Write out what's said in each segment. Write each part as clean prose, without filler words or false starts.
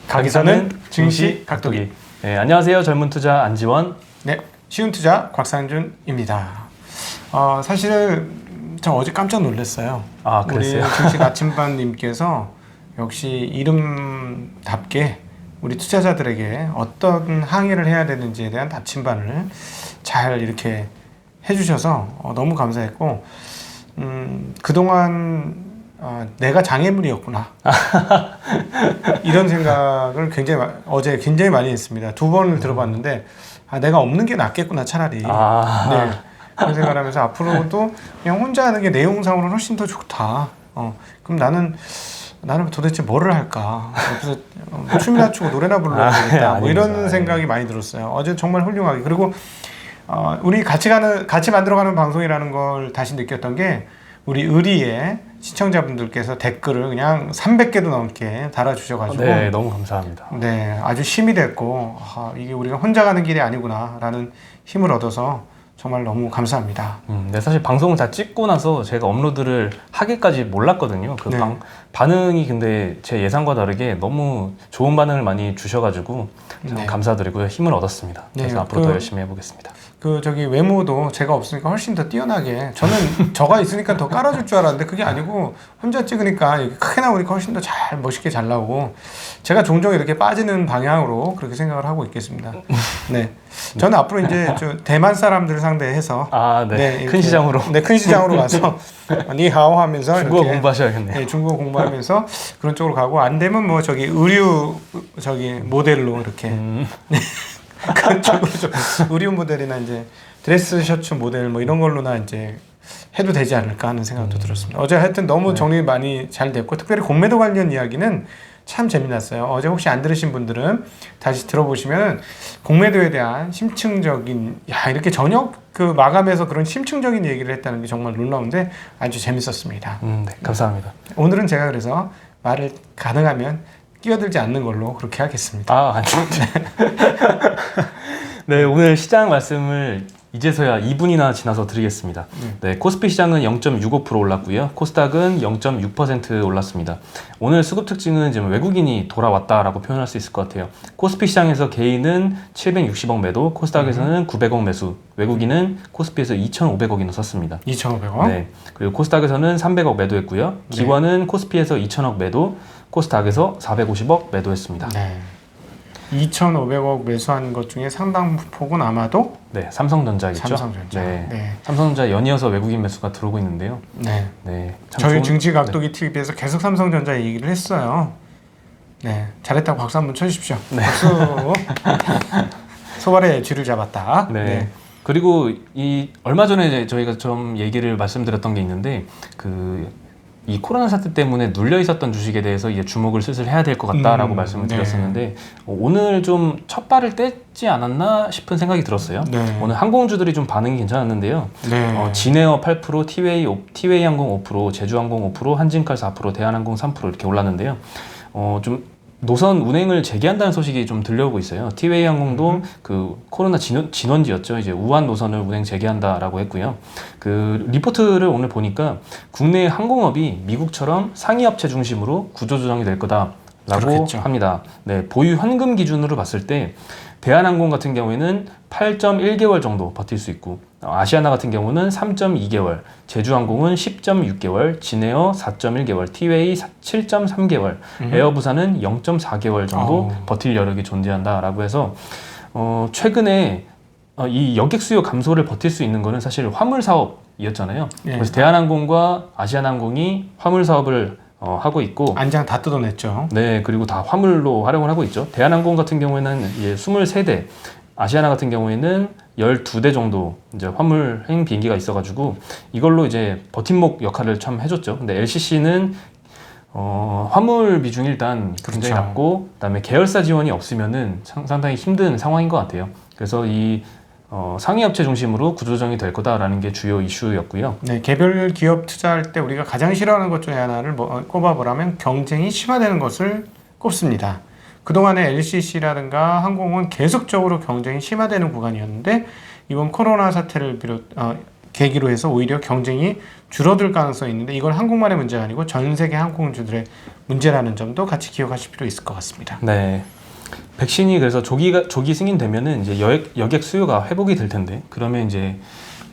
가기선은 증시 각도기. 네, 안녕하세요. 젊은 투자 안지원. 네, 쉬운 투자 곽상준입니다. 사실 저 어제 깜짝 놀랐어요. 아, 그랬어요? 우리 증시 나침반님께서 역시 이름답게 우리 투자자들에게 어떤 항의를 해야 되는지에 대한 나침반을 잘 이렇게 해주셔서 너무 감사했고, 그동안 내가 장애물이었구나 이런 생각을 어제 굉장히 많이 했습니다. 두 번을 들어봤는데 내가 없는 게 낫겠구나 차라리. 네, 그런 생각을 하면서 앞으로도 그냥 혼자 하는 게 내용상으로 훨씬 더 좋다. 그럼 나는 도대체 뭐를 할까? 그래서 춤이나 추고 노래나 불러야 되겠다. 뭐 이런 생각이 많이 들었어요. 어제 정말 훌륭하게. 그리고 우리 같이 만들어가는 방송이라는 걸 다시 느꼈던 게, 우리 의리의 시청자분들께서 댓글을 그냥 300개도 넘게 달아주셔가지고, 네, 너무 감사합니다. 네, 아주 힘이 됐고, 이게 우리가 혼자 가는 길이 아니구나라는 힘을 얻어서 정말 너무 감사합니다. 네, 사실 방송을 다 찍고 나서 제가 업로드를 하기까지 몰랐거든요. 네. 반응이 근데 제 예상과 다르게 너무 좋은 반응을 많이 주셔가지고 참 네. 감사드리고요. 힘을 얻었습니다. 그래서 네, 앞으로 더 열심히 해보겠습니다. 외모도 제가 없으니까 훨씬 더 뛰어나게, 저는 저가 있으니까 더 깔아줄 줄 알았는데 그게 아니고 혼자 찍으니까 이렇게 크게 나오니까 훨씬 더 멋있게 잘 나오고, 제가 종종 이렇게 빠지는 방향으로 그렇게 생각을 하고 있겠습니다. 네, 저는 앞으로 이제 대만 사람들을 상대해서 큰 시장으로 큰 시장으로 가서 니하오 하면서 중국어 이렇게, 공부하셔야겠네요. 네, 중국어 공부하면서 그런 쪽으로 가고, 안 되면 뭐 의류 모델로 이렇게 그런 쪽으로 좀 의류 모델이나 이제 드레스 셔츠 모델 뭐 이런 걸로나 이제 해도 되지 않을까 하는 생각도 들었습니다. 어제 하여튼 너무 정리 많이 잘 됐고, 특별히 공매도 관련 이야기는 참 재미났어요. 어제 혹시 안 들으신 분들은 다시 들어보시면 공매도에 대한 심층적인, 이렇게 저녁 마감에서 그런 심층적인 얘기를 했다는 게 정말 놀라운데 아주 재밌었습니다. 네, 감사합니다. 오늘은 제가 그래서 말을 가능하면 끼어들지 않는 걸로 그렇게 하겠습니다. 아닙니다. 네, 오늘 시장 말씀을 이제서야 2분이나 지나서 드리겠습니다. 네, 코스피 시장은 0.65% 올랐고요. 코스닥은 0.6% 올랐습니다. 오늘 수급 특징은 지금 외국인이 돌아왔다라고 표현할 수 있을 것 같아요. 코스피 시장에서 개인은 760억 매도, 코스닥에서는 900억 매수, 외국인은 코스피에서 2,500억이나 샀습니다. 2,500억? 네, 그리고 코스닥에서는 300억 매도했고요. 기관은 코스피에서 2,000억 매도, 코스닥에서 450억 매도했습니다. 네. 2,500억 매수한 것 중에 상당폭은 아마도 삼성전자겠죠. 삼성전자. 네. 삼성전자 연이어서 외국인 매수가 들어오고 있는데요. 저희 증시 각도기 TV에서 계속 삼성전자 얘기를 했어요. 네, 잘했다고 박수 한번 쳐주십시오. 박수. 소발의 쥐를 잡았다. 네. 그리고 얼마 전에 저희가 좀 얘기를 말씀드렸던 게 있는데, 이 코로나 사태 때문에 눌려 있었던 주식에 대해서 이제 주목을 슬슬 해야 될 것 같다라고 말씀을 드렸었는데, 오늘 좀 첫 발을 뗐지 않았나 싶은 생각이 들었어요. 오늘 항공주들이 좀 반응이 괜찮았는데요. 진에어 8%, 티웨이 항공 5%, 제주항공 5%, 한진칼 4%, 대한항공 3% 이렇게 올랐는데요. 좀 노선 운행을 재개한다는 소식이 좀 들려오고 있어요. 티웨이 항공도 코로나 진원지였죠. 이제 우한 노선을 운행 재개한다라고 했고요. 리포트를 오늘 보니까 국내 항공업이 미국처럼 상위 업체 중심으로 구조조정이 될 거다라고 그렇겠죠. 합니다. 네, 보유 현금 기준으로 봤을 때 대한항공 같은 경우에는 8.1개월 정도 버틸 수 있고, 아시아나 같은 경우는 3.2개월, 제주항공은 10.6개월, 진에어 4.1개월, 티웨이 7.3개월, 에어부산은 0.4개월 정도 버틸 여력이 존재한다라고 해서, 최근에 이 여객 수요 감소를 버틸 수 있는 거는 사실 화물 사업이었잖아요. 그래서 대한항공과 아시아나항공이 화물 사업을 하고 있고, 안장 다 뜯어냈죠. 네, 그리고 다 화물로 활용을 하고 있죠. 대한항공 같은 경우에는 23대, 아시아나 같은 경우에는 12대 정도 이제 화물행 비행기가 있어가지고 이걸로 이제 버팀목 역할을 참 해줬죠. 근데 LCC는 화물 비중이 일단 굉장히 낮고, 그다음에 계열사 지원이 없으면은 상당히 힘든 상황인 것 같아요. 그래서 상위 업체 중심으로 구조조정이 될 거다라는 게 주요 이슈였고요. 네, 개별 기업 투자할 때 우리가 가장 싫어하는 것 중에 하나를 꼽아보라면 경쟁이 심화되는 것을 꼽습니다. 그동안에 LCC라든가 항공은 계속적으로 경쟁이 심화되는 구간이었는데, 이번 코로나 사태를 계기로 해서 오히려 경쟁이 줄어들 가능성이 있는데 이건 한국만의 문제가 아니고 전 세계 항공주들의 문제라는 점도 같이 기억하실 필요 있을 것 같습니다. 네. 백신이 그래서 조기 승인되면은 이제 여객 수요가 회복이 될 텐데 그러면 이제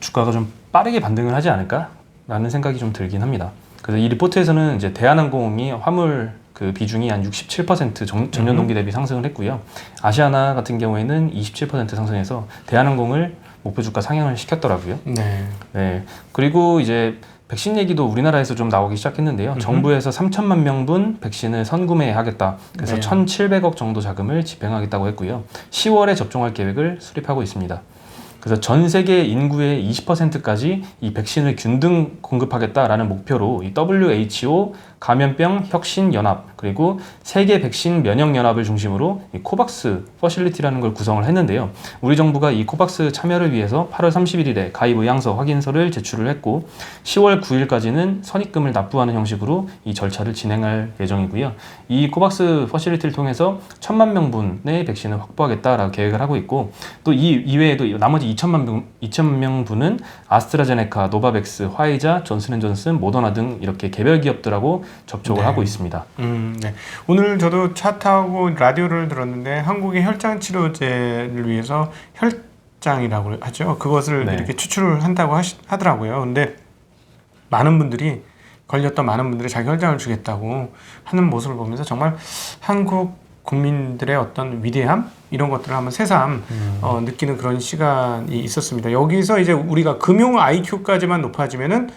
주가가 좀 빠르게 반등을 하지 않을까라는 생각이 좀 들긴 합니다. 그래서 이 리포트에서는 이제 대한항공이 화물 그 비중이 한 67% 전년 동기 대비 상승을 했고요. 아시아나 같은 경우에는 27% 상승해서 대한항공을 목표 주가 상향을 시켰더라고요. 네. 네. 그리고 이제 백신 얘기도 우리나라에서 좀 나오기 시작했는데요. 정부에서 3천만 명분 백신을 선구매하겠다. 그래서 네. 1,700억 정도 자금을 집행하겠다고 했고요. 10월에 접종할 계획을 수립하고 있습니다. 그래서 전 세계 인구의 20%까지 이 백신을 균등 공급하겠다라는 목표로 이 WHO 감염병 혁신 연합 그리고 세계 백신 면역 연합을 중심으로 이 코박스 퍼실리티라는 걸 구성을 했는데요. 우리 정부가 이 코박스 참여를 위해서 8월 31일에 가입 의향서 확인서를 제출을 했고 10월 9일까지는 선입금을 납부하는 형식으로 이 절차를 진행할 예정이고요. 이 코박스 퍼실리티를 통해서 1,000만 명분의 백신을 확보하겠다라고 계획을 하고 있고 또 이 이외에도 나머지 2천만 명분은 아스트라제네카, 노바백스, 화이자, 존슨앤존슨, 모더나 등 이렇게 개별 기업들하고 접촉을 네. 하고 있습니다. 네. 오늘 저도 차 타고 라디오를 들었는데 한국의 혈장 치료제를 위해서 혈장이라고 하죠. 그것을 네. 이렇게 추출을 한다고 하더라고요. 근데 많은 분들이 걸렸던 많은 분들이 자기 혈장을 주겠다고 하는 모습을 보면서 정말 한국 국민들의 어떤 위대함 이런 것들을 한번 새삼 느끼는 그런 시간이 있었습니다. 여기서 이제 우리가 금융 IQ까지만 높아지면은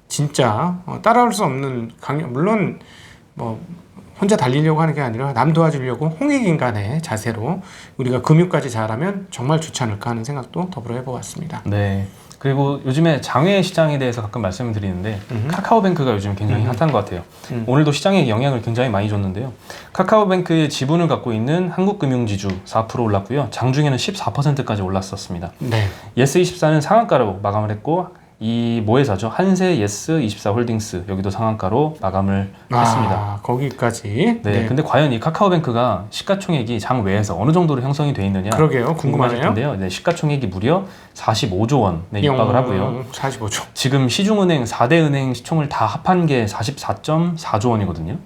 진짜 따라올 수 없는 강력 물론 뭐 혼자 달리려고 하는 게 아니라 남 도와주려고 홍익인간의 자세로 우리가 금융까지 잘하면 정말 좋지 않을까 하는 생각도 더불어 해보았습니다. 네. 그리고 요즘에 장외 시장에 대해서 가끔 말씀을 드리는데 카카오뱅크가 요즘 굉장히 핫한 것 같아요. 오늘도 시장에 영향을 굉장히 많이 줬는데요. 카카오뱅크의 지분을 갖고 있는 한국금융지주 4% 올랐고요. 장중에는 14%까지 올랐었습니다. 네. 예스24는 상한가로 마감을 했고 이 모회사죠. 한세 예스24 홀딩스 여기도 상한가로 마감을 했습니다. 거기까지. 네, 근데 과연 이 카카오뱅크가 시가총액이 장외에서 어느 정도로 형성이 되어 있느냐 그러게요. 궁금하실 궁금하네요. 텐데요. 네, 시가총액이 무려 45조 원에 육박을 하고요. 45조. 지금 시중은행 4대 은행 시총을 다 합한 게 44.4조 원이거든요.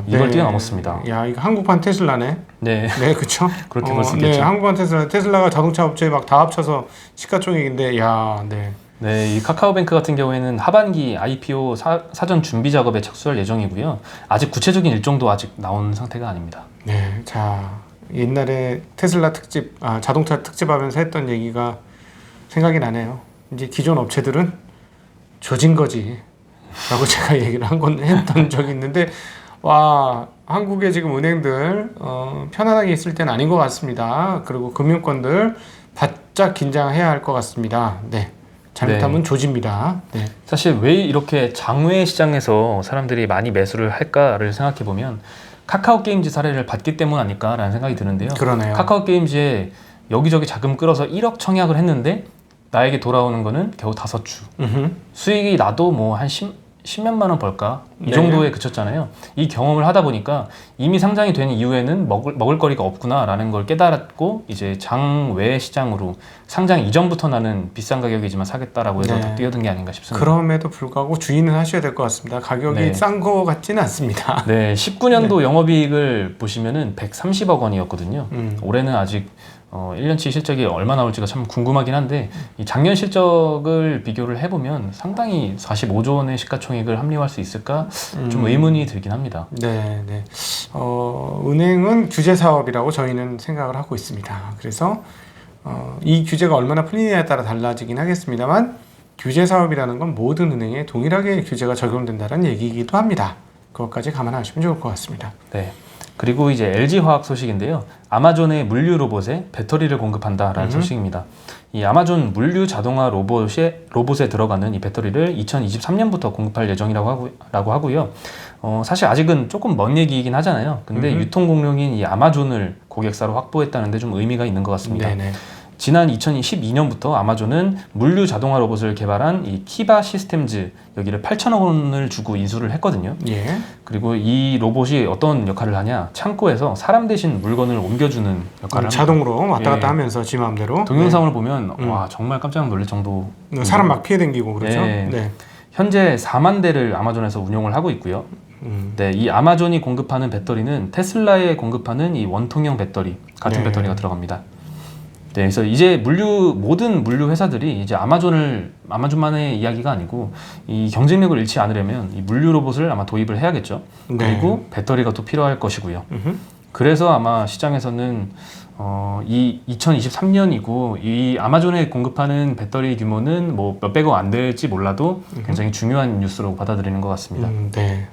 이걸 뛰어넘었습니다. 야, 이거 한국판 테슬라네. 네, 네, 그렇죠. 그렇게 볼 수 있겠죠. 네, 한국판 테슬라가 자동차 업체 막 다 합쳐서 시가총액인데, 야, 네. 네, 이 카카오뱅크 같은 경우에는 하반기 IPO 사전 준비 작업에 착수할 예정이고요. 아직 구체적인 일정도 아직 나온 상태가 아닙니다. 네, 자 옛날에 테슬라 특집, 자동차 특집하면서 했던 얘기가 생각이 나네요. 이제 기존 업체들은 조진 거지라고 제가 얘기를 했던 적이 있는데, 와 한국의 지금 은행들 편안하게 있을 때는 아닌 것 같습니다. 그리고 금융권들 바짝 긴장해야 할 것 같습니다. 네. 잘못하면 조집니다. 네. 사실 왜 이렇게 장외 시장에서 사람들이 많이 매수를 할까를 생각해 보면 카카오 게임즈 사례를 봤기 때문 아닐까라는 생각이 드는데요. 그러네요. 카카오 게임즈에 여기저기 자금 끌어서 1억 청약을 했는데 나에게 돌아오는 거는 겨우 5주. 수익이 나도 뭐 한 10몇만 원 벌까? 이 정도에 그쳤잖아요. 이 경험을 하다 보니까 이미 상장이 된 이후에는 먹을 거리가 없구나라는 걸 깨달았고 이제 장외 시장으로 상장 이전부터 나는 비싼 가격이지만 사겠다라고 해서 더 뛰어든 게 아닌가 싶습니다. 그럼에도 불구하고 주의는 하셔야 될 것 같습니다. 가격이 싼 거 같지는 않습니다. 네, 19년도 영업이익을 보시면은 130억 원이었거든요. 올해는 아직 1년치 실적이 얼마 나올지가 참 궁금하긴 한데 이 작년 실적을 비교를 해보면 상당히 45조 원의 시가총액을 합리화할 수 있을까 좀 의문이 들긴 합니다. 네, 네. 은행은 규제 사업이라고 저희는 생각을 하고 있습니다. 그래서 이 규제가 얼마나 풀리느냐에 따라 달라지긴 하겠습니다만 규제 사업이라는 건 모든 은행에 동일하게 규제가 적용된다는 얘기이기도 합니다. 그것까지 감안하시면 좋을 것 같습니다. 네. 그리고 이제 LG화학 소식인데요. 아마존의 물류 로봇에 배터리를 공급한다라는 소식입니다. 이 아마존 물류 자동화 로봇에 들어가는 이 배터리를 2023년부터 공급할 예정이라고 하고요. 사실 아직은 조금 먼 얘기이긴 하잖아요. 근데 유통 공룡인 이 아마존을 고객사로 확보했다는 데 좀 의미가 있는 것 같습니다. 네네. 지난 2012년부터 아마존은 물류 자동화 로봇을 개발한 이 키바 시스템즈 여기를 8천억 원을 주고 인수를 했거든요. 예. 그리고 이 로봇이 어떤 역할을 하냐? 창고에서 사람 대신 물건을 옮겨주는 역할을 합니다. 자동으로 왔다 갔다 예. 하면서 지 마음대로. 동영상을 보면 와 정말 깜짝 놀랄 정도. 사람 막 피해 댕기고 그렇죠. 네. 네. 현재 4만 대를 아마존에서 운용을 하고 있고요. 네, 이 아마존이 공급하는 배터리는 테슬라에 공급하는 이 원통형 배터리 같은 네. 배터리가 들어갑니다. 네, 그래서 이제 모든 물류 회사들이 이제 아마존만의 이야기가 아니고 이 경쟁력을 잃지 않으려면 이 물류 로봇을 아마 도입을 해야겠죠. 네. 그리고 배터리가 또 필요할 것이고요. 음흠. 그래서 아마 시장에서는 이 2023년이고 이 아마존에 공급하는 배터리 규모는 뭐 몇백억 안 될지 몰라도 굉장히 중요한 뉴스로 받아들이는 것 같습니다. 네.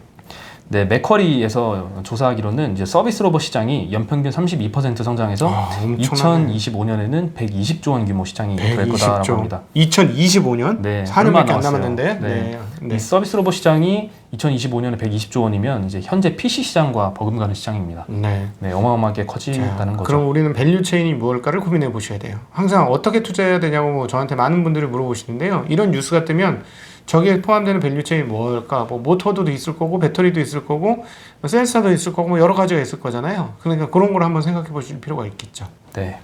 네, 맥쿼리에서 조사하기로는 이제 서비스 로봇 시장이 연평균 32% 성장해서 엄청나네. 2025년에는 120조 원 규모 시장이 될 120조. 거다라고 합니다. 2025년? 네, 4년밖에 얼마 안 남았어요. 남았는데. 네. 네. 이 서비스 로봇 시장이 2025년에 120조 원이면 이제 현재 PC 시장과 버금가는 시장입니다. 네. 네, 어마어마하게 커진다는 거죠. 그럼 우리는 밸류 체인이 무엇일까를 고민해 보셔야 돼요. 항상 어떻게 투자해야 되냐고 저한테 많은 분들이 물어보시는데요. 이런 뉴스가 뜨면 저기에 포함되는 밸류 체인이 뭘까? 뭐 모터도 있을 거고 배터리도 있을 거고 센서도 있을 거고 여러 가지가 있을 거잖아요. 그러니까 그런 걸 한번 생각해 보실 필요가 있겠죠. 네.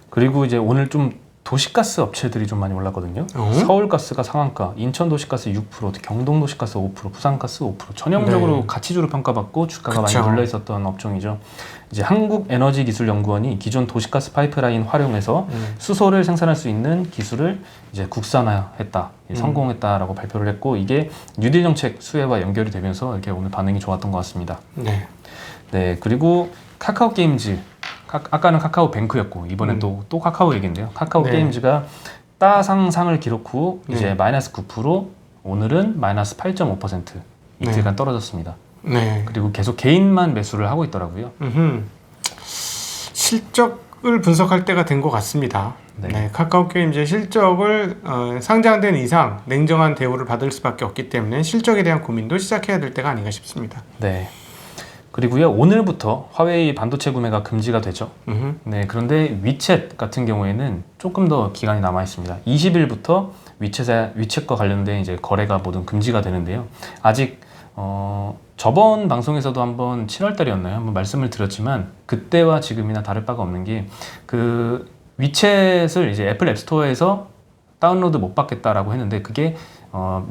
그리고 이제 오늘 좀 도시가스 업체들이 좀 많이 올랐거든요. 어? 서울가스가 상한가, 인천도시가스 6%, 경동도시가스 5%, 부산가스 5%. 전형적으로 네. 가치주로 평가받고 주가가 그쵸. 많이 눌려 있었던 업종이죠. 이제 한국에너지기술연구원이 기존 도시가스 파이프라인 활용해서 수소를 생산할 수 있는 기술을 이제 국산화했다, 성공했다라고 발표를 했고 이게 뉴딜 정책 수혜와 연결이 되면서 이렇게 오늘 반응이 좋았던 것 같습니다. 네. 네, 그리고 카카오 게임즈. 아까는 카카오뱅크였고 이번엔 또 카카오 얘기인데요. 카카오 네. 게임즈가 따상상을 기록 후 이제 마이너스 9%, 오늘은 마이너스 8.5% 이틀간 떨어졌습니다. 네. 그리고 계속 개인만 매수를 하고 있더라고요. 실적을 분석할 때가 된 것 같습니다. 네. 네. 카카오 게임즈의 실적을 상장된 이상 냉정한 대우를 받을 수밖에 없기 때문에 실적에 대한 고민도 시작해야 될 때가 아닌가 싶습니다. 네. 그리고요 오늘부터 화웨이 반도체 구매가 금지가 되죠. 네, 그런데 위챗 같은 경우에는 조금 더 기간이 남아 있습니다. 20일부터 위챗과 관련된 이제 거래가 모두 금지가 되는데요. 아직 저번 방송에서도 한번 7월달이었나요? 한번 말씀을 드렸지만 그때와 지금이나 다를 바가 없는 게 그 위챗을 이제 애플 앱스토어에서 다운로드 못 받겠다라고 했는데 그게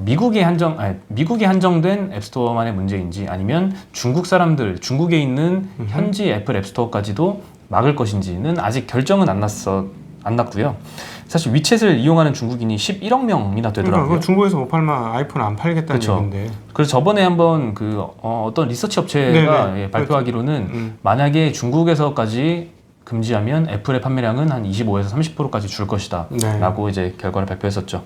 미국에 한정된 앱스토어만의 문제인지 아니면 중국에 있는 현지 애플 앱스토어까지도 막을 것인지는 아직 결정은 안 났고요. 사실 위챗을 이용하는 중국인이 11억 명이나 되더라고요. 그러니까 중국에서 못 팔면 아이폰 안 팔겠다는 그쵸. 얘기인데. 그래서 저번에 한번 어떤 리서치 업체가 예, 발표하기로는 만약에 중국에서까지 금지하면 애플의 판매량은 한 25에서 30%까지 줄 것이다 라고 이제 결과를 발표했었죠.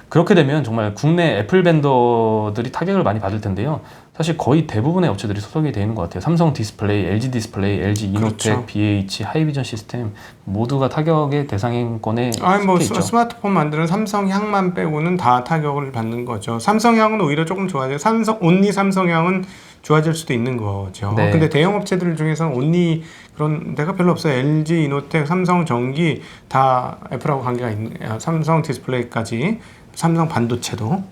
그렇게 되면 정말 국내 애플 벤더들이 타격을 많이 받을 텐데요. 사실 거의 대부분의 업체들이 소속이 되어 있는 것 같아요. 삼성 디스플레이, LG 디스플레이, LG 이노텍, 그렇죠. BH, 하이비전 시스템 모두가 타격의 대상권에 뭐 속해 있죠. 스마트폰 만드는 삼성향만 빼고는 다 타격을 받는 거죠. 삼성향은 오히려 조금 좋아져요. 온리 삼성향은 좋아질 수도 있는 거죠. 네. 근데 대형 업체들 중에서는 온리 그런 데가 별로 없어요. LG, 이노텍, 삼성 전기 다 애플하고 관계가 있는, 삼성 디스플레이까지, 삼성 반도체도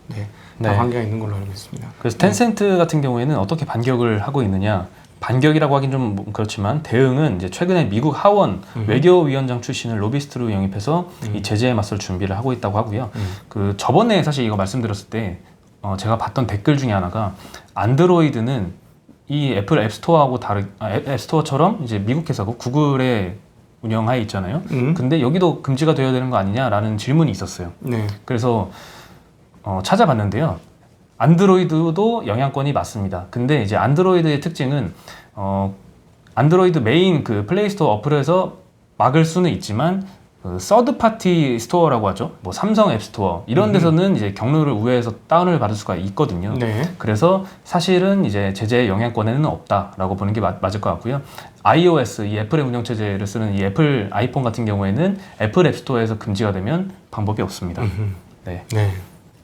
다 관계가 있는 걸로 알고 있습니다. 그래서 텐센트 같은 경우에는 어떻게 반격을 하고 있느냐? 반격이라고 하긴 좀 그렇지만 대응은 이제 최근에 미국 하원 외교위원장 출신을 로비스트로 영입해서 이 제재에 맞설 준비를 하고 있다고 하고요. 그 저번에 사실 이거 말씀드렸을 때 제가 봤던 댓글 중에 하나가 안드로이드는 이 애플 앱스토어하고 앱스토어처럼 이제 미국 회사고 구글에 운영하에 있잖아요. 근데 여기도 금지가 되어야 되는 거 아니냐라는 질문이 있었어요. 네. 그래서 찾아봤는데요. 안드로이드도 영향권이 맞습니다. 근데 이제 안드로이드의 특징은 안드로이드 메인 그 플레이스토어 어플에서 막을 수는 있지만 서드 파티 스토어라고 하죠. 뭐 삼성 앱스토어 이런 데서는 이제 경로를 우회해서 다운을 받을 수가 있거든요. 네. 그래서 사실은 이제 제재의 영향권에는 없다라고 보는 게 맞을 것 같고요. iOS 이 애플의 운영 체제를 쓰는 이 애플 아이폰 같은 경우에는 애플 앱스토어에서 금지가 되면 방법이 없습니다. 네. 네.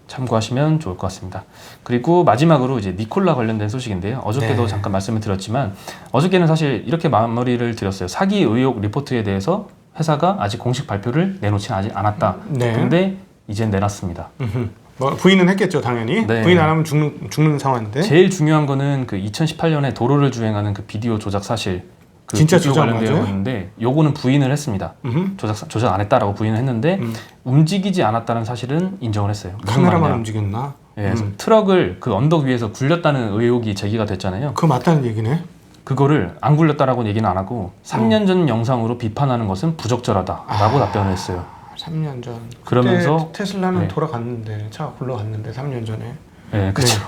참고하시면 좋을 것 같습니다. 그리고 마지막으로 이제 니콜라 관련된 소식인데요. 어저께도 네. 잠깐 말씀을 드렸지만 어저께는 사실 이렇게 마무리를 드렸어요. 사기 의혹 리포트에 대해서 회사가 아직 공식 발표를 내놓지 않았다. 네. 근데 이젠 내놨습니다. 뭐 부인은 했겠죠, 당연히. 네. 부인 안 하면 죽는 상황인데. 제일 중요한 거는 그 2018년에 도로를 주행하는 그 비디오 조작 사실. 그 진짜 비디오 조작 관련되어 맞아요? 있는데 요거는 부인을 했습니다. 조작 안 했다라고 부인을 했는데 움직이지 않았다는 사실은 인정을 했어요. 무슨 카메라만 말이냐? 움직였나? 예, 그래서 트럭을 그 언덕 위에서 굴렸다는 의혹이 제기가 됐잖아요. 그거 맞다는 얘기네. 그거를 안 굴렸다라고 얘기는 안 하고 3년 전 영상으로 비판하는 것은 부적절하다라고 답변을 했어요. 3년 전. 그러면서 그때 테슬라는 네. 돌아갔는데 차가 굴러갔는데 3년 전에. 네, 그렇죠.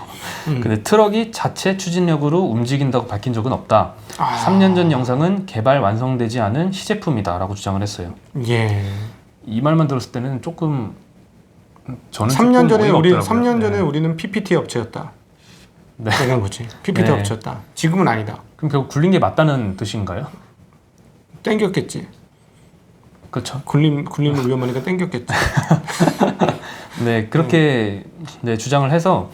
근데 트럭이 자체 추진력으로 움직인다고 밝힌 적은 없다. 3년 전 영상은 개발 완성되지 않은 시제품이다라고 주장을 했어요. 예. 이 말만 들었을 때는 조금 저는 3년 전에 어이가 우리 없더라고요. 3년 전에 네. 우리는 PPT 업체였다. 네. 그런 거지. PPT 네. 업체였다. 지금은 아니다. 그럼 결국 굴린 게 맞다는 뜻인가요? 땡겼겠지. 그렇죠. 굴림을 위험하니까 땡겼겠지. 네, 그렇게 네, 주장을 해서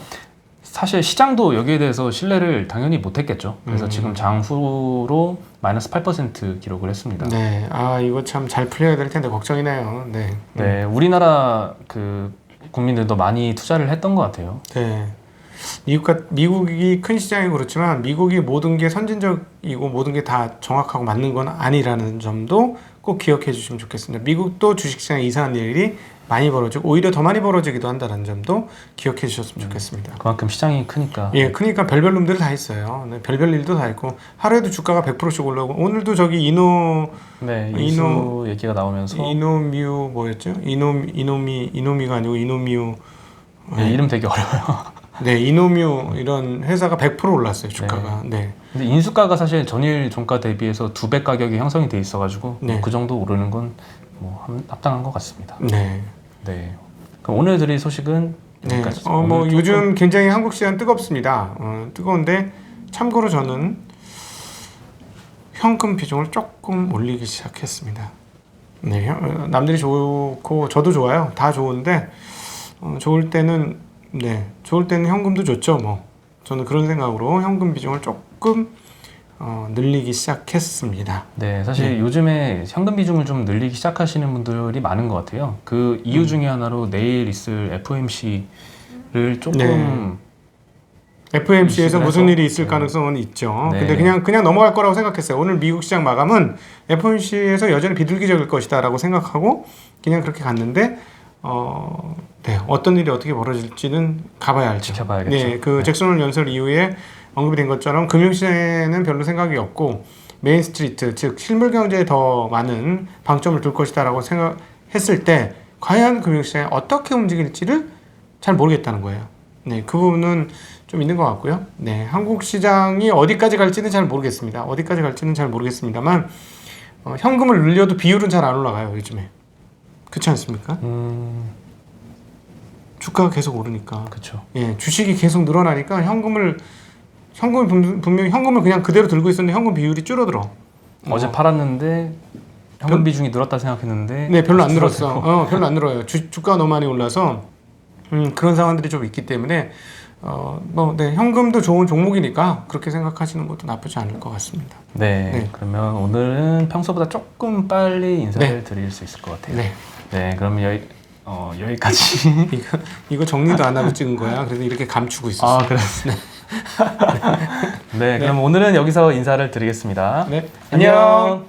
사실 시장도 여기에 대해서 신뢰를 당연히 못했겠죠. 그래서 지금 장후로 마이너스 8% 기록을 했습니다. 네. 아, 이거 참 잘 풀려야 될 텐데 걱정이네요. 네. 네, 우리나라 그 국민들도 많이 투자를 했던 것 같아요. 네. 미국이 큰 시장이고 그렇지만 미국이 모든 게 선진적이고 모든 게 다 정확하고 맞는 건 아니라는 점도 꼭 기억해 주시면 좋겠습니다. 미국도 주식시장에 이상한 일이 많이 벌어지고 오히려 더 많이 벌어지기도 한다는 점도 기억해 주셨으면 좋겠습니다. 그만큼 시장이 크니까. 예, 그러니까 별별 놈들을 다 있어요. 네, 별별 일도 다 있고 하루에도 주가가 100%씩 올라오고 오늘도 저기 네, 이노 얘기가 나오면서 이노뮤 뭐였죠? 이노미가 아니고 이노뮤. 네, 이름 되게 어려워요. 네, 이노뮤 이런 회사가 100% 올랐어요, 주가가. 네. 근데 인수가가 사실 전일 종가 대비해서 2배 가격이 형성이 돼 있어가지고 네. 그 정도 오르는 건 뭐 합당한 것 같습니다. 네. 네. 그럼 오늘 드릴 소식은 네. 여기까지. 뭐 오늘 요즘 굉장히 한국 시장 뜨겁습니다. 뜨거운데 참고로 저는 현금 비중을 조금 올리기 시작했습니다. 네, 남들이 좋고 저도 좋아요. 다 좋은데 좋을 때는 현금도 좋죠. 뭐 저는 그런 생각으로 현금 비중을 조금 늘리기 시작했습니다. 네, 사실 요즘에 현금 비중을 좀 늘리기 시작하시는 분들이 많은 것 같아요. 그 이유 중에 하나로 내일 있을 FOMC를 조금 FOMC에서 의식을 무슨 해서, 일이 있을 네. 가능성은 있죠. 네. 근데 그냥 넘어갈 거라고 생각했어요. 오늘 미국 시장 마감은 FOMC에서 여전히 비둘기적일 것이다라고 생각하고 그냥 그렇게 갔는데 네, 어떤 일이 어떻게 벌어질지는 가봐야 알죠. 지켜봐야겠죠. 네, 그 잭슨 홀 연설 이후에 언급이 된 것처럼 금융시장에는 별로 생각이 없고 메인스트리트 즉 실물 경제에 더 많은 방점을 둘 것이다라고 생각했을 때 과연 금융시장이 어떻게 움직일지를 잘 모르겠다는 거예요. 네, 그 부분은 좀 있는 것 같고요. 네, 한국 시장이 어디까지 갈지는 잘 모르겠습니다. 어디까지 갈지는 잘 모르겠습니다만 현금을 늘려도 비율은 잘 안 올라가요 요즘에. 그렇지 않습니까? 주가가 계속 오르니까. 그렇죠. 예, 주식이 계속 늘어나니까 현금을 분명히 현금을 그냥 그대로 들고 있었는데 현금 비율이 줄어들어. 어제 팔았는데 현금 비중이 늘었다 생각했는데 네, 별로 안 줄어들고. 늘었어. 별로 안 늘어요. 주가가 너무 많이 올라서 그런 상황들이 좀 있기 때문에 네, 현금도 좋은 종목이니까 그렇게 생각하시는 것도 나쁘지 않을 것 같습니다. 네, 네. 그러면 오늘은 평소보다 조금 빨리 인사를 네. 드릴 수 있을 것 같아요. 네, 네, 그러면 여기까지. 이거 정리도 안 하고 찍은 거야. 그래서 이렇게 감추고 있었어. 아, 그렇습니다. 네, 그럼 오늘은 여기서 인사를 드리겠습니다. 네, 안녕.